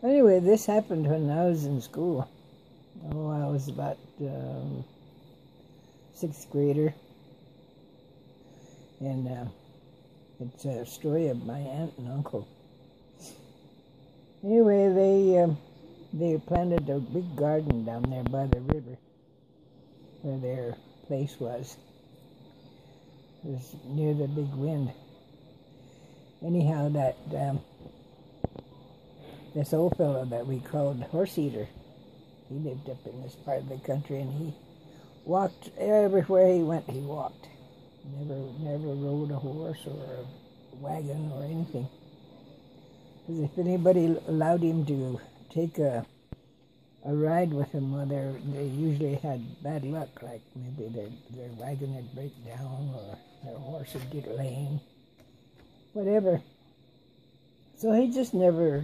Anyway, this happened when I was in school. Oh, I was about 6th grader. And it's a story of my aunt and uncle. Anyway, they planted a big garden down there by the river where their place was. It was near the big wind. Anyhow, this old fellow that we called Horse Eater, he lived up in this part of the country, and he walked everywhere he went. He walked. Never rode a horse or a wagon or anything. Because if anybody allowed him to take a ride with him, well, they usually had bad luck, like maybe their wagon would break down or their horse would get lame, whatever. So he just never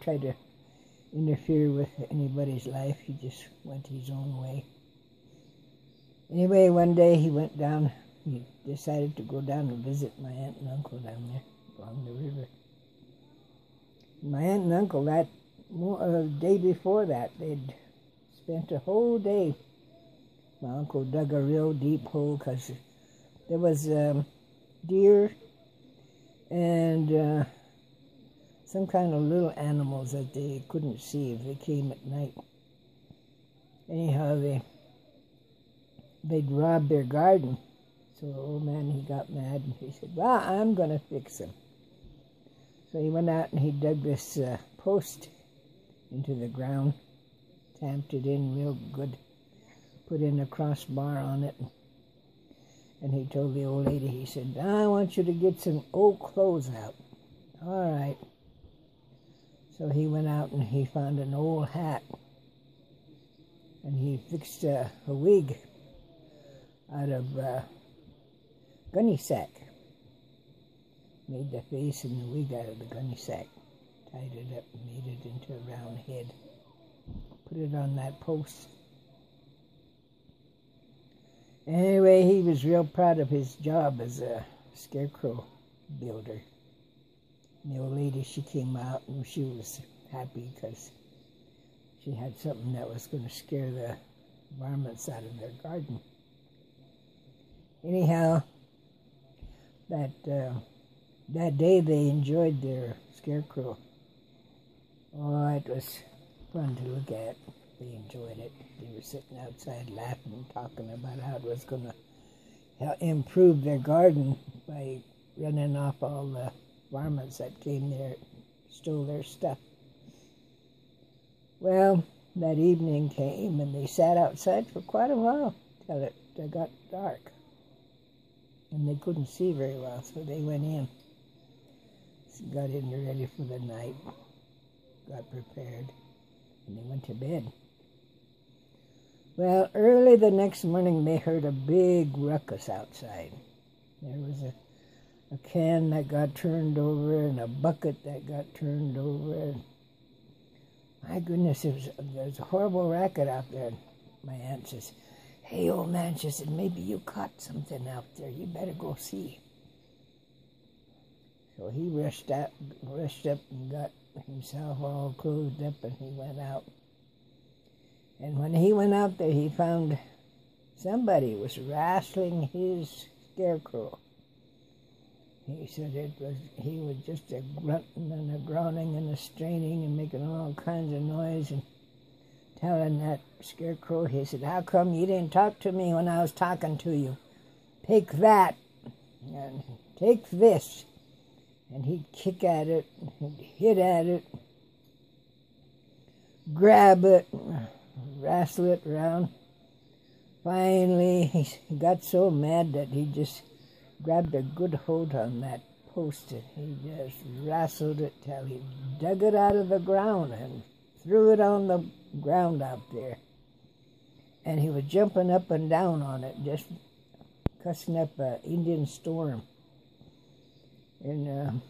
tried to interfere with anybody's life. He just went his own way. Anyway, one day he went down. He decided to go down and visit my aunt and uncle down there along the river. My aunt and uncle, that day before that, they'd spent a whole day. My uncle dug a real deep hole because there was deer and some kind of little animals that they couldn't see if they came at night. Anyhow, they'd rob their garden. So the old man, he got mad and he said, well, I'm going to fix them. So he went out and he dug this post into the ground, tamped it in real good, put in a crossbar on it. And he told the old lady, he said, I want you to get some old clothes out. All right. So he went out and he found an old hat. And he fixed a wig out of gunny sack. Made the face and the wig out of the gunny sack. Tied it up and made it into a round head. Put it on that post. Anyway, he was real proud of his job as a scarecrow builder. And the old lady, she came out and she was happy because she had something that was going to scare the varmints out of their garden. Anyhow, that day they enjoyed their scarecrow. Oh, it was fun to look at. They enjoyed it. They were sitting outside laughing and talking about how it was going to improve their garden by running off all the varmints that came there, stole their stuff. Well, that evening came and they sat outside for quite a while till it got dark. And they couldn't see very well, so they went in. Got in ready for the night, got prepared, and they went to bed. Well, early the next morning, they heard a big ruckus outside. There was a can that got turned over and a bucket that got turned over. My goodness, there was a horrible racket out there. My aunt says, hey, old man, she said, maybe you caught something out there. You better go see. So he rushed up and got himself all clothed up and he went out. And when he went out there, he found somebody was wrestling his scarecrow. He said he was just a grunting and a groaning and a straining and making all kinds of noise and telling that scarecrow, he said, how come you didn't talk to me when I was talking to you? Take that and take this. And he'd kick at it, he'd hit at it, grab it, wrestle it around. Finally, he got so mad that he just grabbed a good hold on that post and he just wrestled it till he dug it out of the ground and threw it on the ground out there. And he was jumping up and down on it, just cussing up an Indian storm. And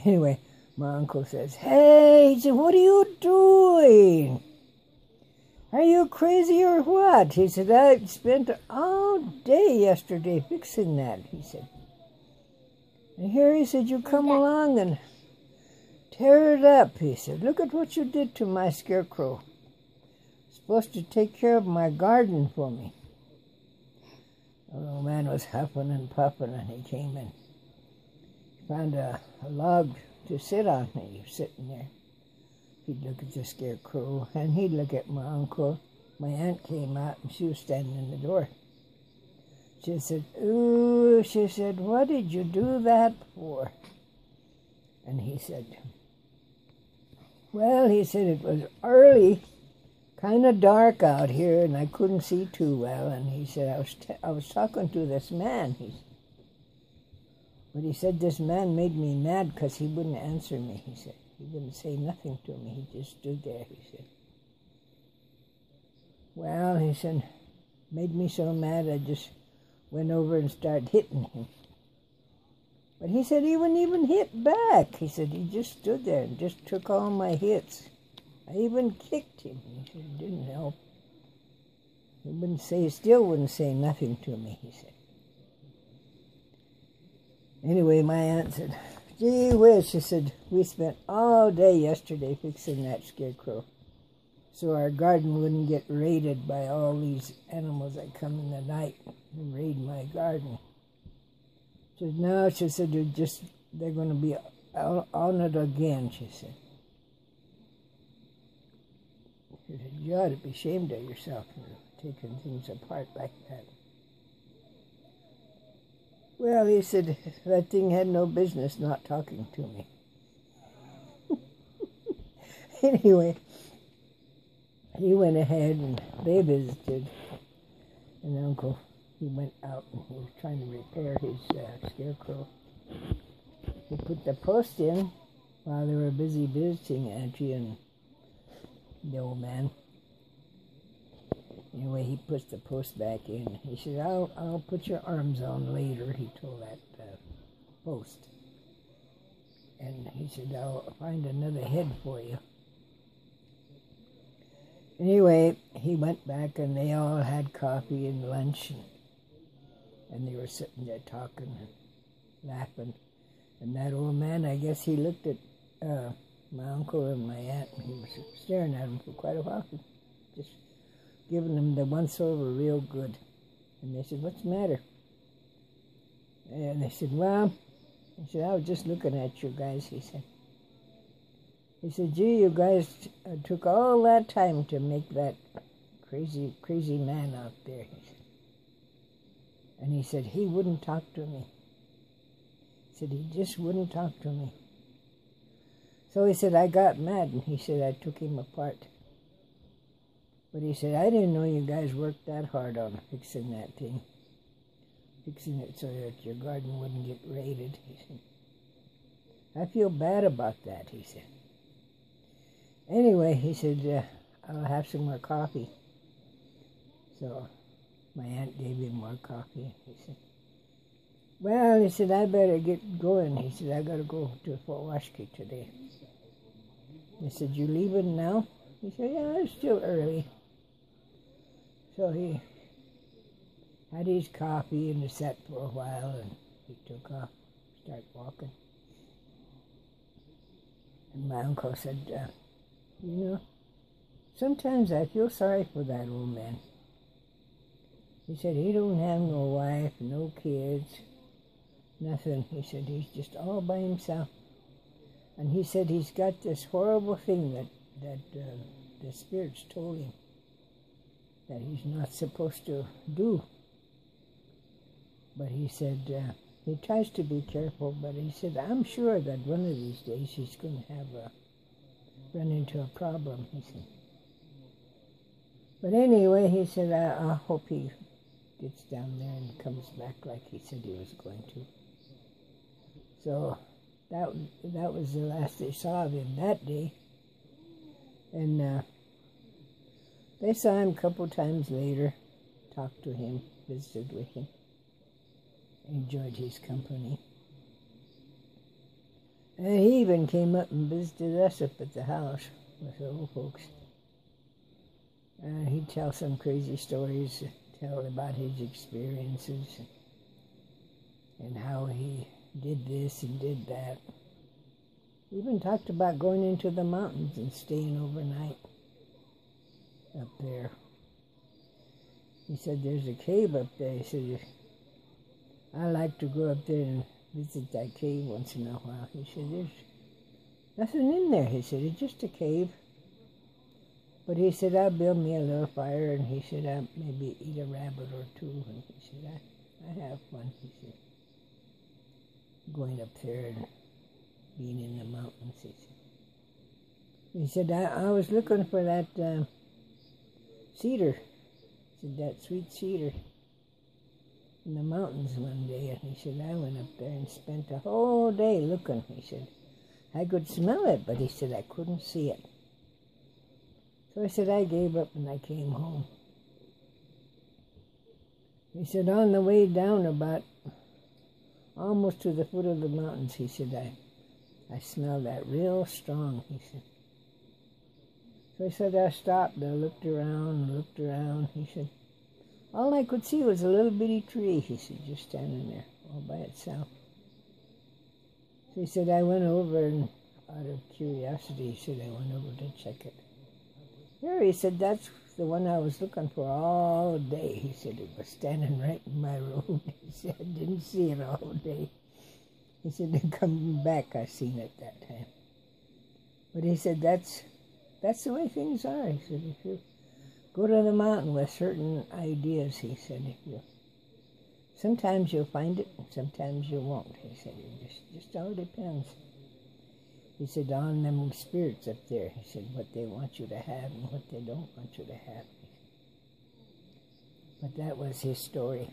anyway, my uncle says, hey, he said, what are you doing? Are you crazy or what? He said, I spent all day yesterday fixing that, he said. And here he said, you come along and Tear it up, he said. Look at what you did to my Scarecrow. Supposed to take care of my garden for me. The old man was huffing and puffing, and he came in. He found a log to sit on, and he was sitting there. He'd look at the Scarecrow, and he'd look at my uncle. My aunt came out, and she was standing in the door. She said, "Ooh," she said, "what did you do that for?" And he said, "Well," he said, "it was early, kind of dark out here, and I couldn't see too well." And he said, I was talking to this man. But he said, this man made me mad because he wouldn't answer me, he said. He wouldn't say nothing to me. He just stood there, he said. Well, he said, made me so mad I just went over and started hitting him. But he said he wouldn't even hit back. He said he just stood there and just took all my hits. I even kicked him. He said it didn't help. He still wouldn't say nothing to me, he said. Anyway, my aunt said, "Gee whiz," she said, "we spent all day yesterday fixing that Scarecrow so our garden wouldn't get raided by all these animals that come in the night and raid my garden." She said, "No," she said, they're going to be on it again," she said. She said, "You ought to be ashamed of yourself for taking things apart like that." Well, he said, that thing had no business not talking to me. Anyway, he went ahead and they visited. And Uncle, he went out and he was trying to repair his Scarecrow. He put the post in while they were busy visiting Auntie and the old man. Anyway, he puts the post back in. He said, I'll put your arms on later, he told that post. And he said, I'll find another head for you. Anyway, he went back and they all had coffee and lunch. And they were sitting there talking and laughing. And that old man, I guess he looked at my uncle and my aunt, and he was staring at them for quite a while. Just giving them the once-over real good. And they said, "What's the matter?" And they said, "Well," he said, "I was just looking at you guys," he said. He said, "Gee, you guys took all that time to make that crazy man out there," he said. And he said, he wouldn't talk to me. He said, he just wouldn't talk to me. So he said, I got mad, and he said, I took him apart. But he said, I didn't know you guys worked that hard on fixing that thing. Fixing it so that your garden wouldn't get raided, he said. I feel bad about that, he said. Anyway, he said, I'll have some more coffee. So my aunt gave him more coffee. He said, well, he said, I better get going. He said, I got to go to Fort Washington today. He said, you leaving now? He said, yeah, it's still early. So he had his coffee and sat for a while, and he took off, started walking. And my uncle said, you know, sometimes I feel sorry for that old man. He said, he don't have no wife, no kids, nothing. He said, he's just all by himself. And he said he's got this horrible thing that the spirits told him that he's not supposed to do. But he said, he tries to be careful, but he said, I'm sure that one of these days he's going to run into a problem, he said. But anyway, he said, I hope he gets down there and comes back like he said he was going to. So that was the last they saw of him that day. And they saw him a couple times later, talked to him, visited with him, enjoyed his company. And he even came up and visited us up at the house with the old folks. And he'd tell some crazy stories, tell about his experiences and how he did this and did that. Even talked about going into the mountains and staying overnight up there. He said, there's a cave up there. He said, I like to go up there and visit that cave once in a while. He said, there's nothing in there. He said, it's just a cave. But he said, I'll build me a little fire, and he said, I'll maybe eat a rabbit or two. And he said, I have fun, he said, going up there and being in the mountains, he said. He said, I was looking for that cedar. He said, that sweet cedar in the mountains one day. And he said, I went up there and spent a whole day looking. He said, I could smell it, but he said, I couldn't see it. So I said, I gave up and I came home. He said, on the way down about almost to the foot of the mountains, he said, I smelled that real strong, he said. So I said, I stopped, I looked around. He said, all I could see was a little bitty tree, he said, just standing there all by itself. So he said, I went over and out of curiosity, he said, I went over to check it. Here, he said, that's the one I was looking for all day. He said, it was standing right in my road. He said, I didn't see it all day. He said, coming back, I seen it that time. But he said, that's the way things are. He said, if you go to the mountain with certain ideas, he said, sometimes you'll find it, and sometimes you won't. He said, it just all depends. He said, on them spirits up there, he said, what they want you to have and what they don't want you to have. But that was his story.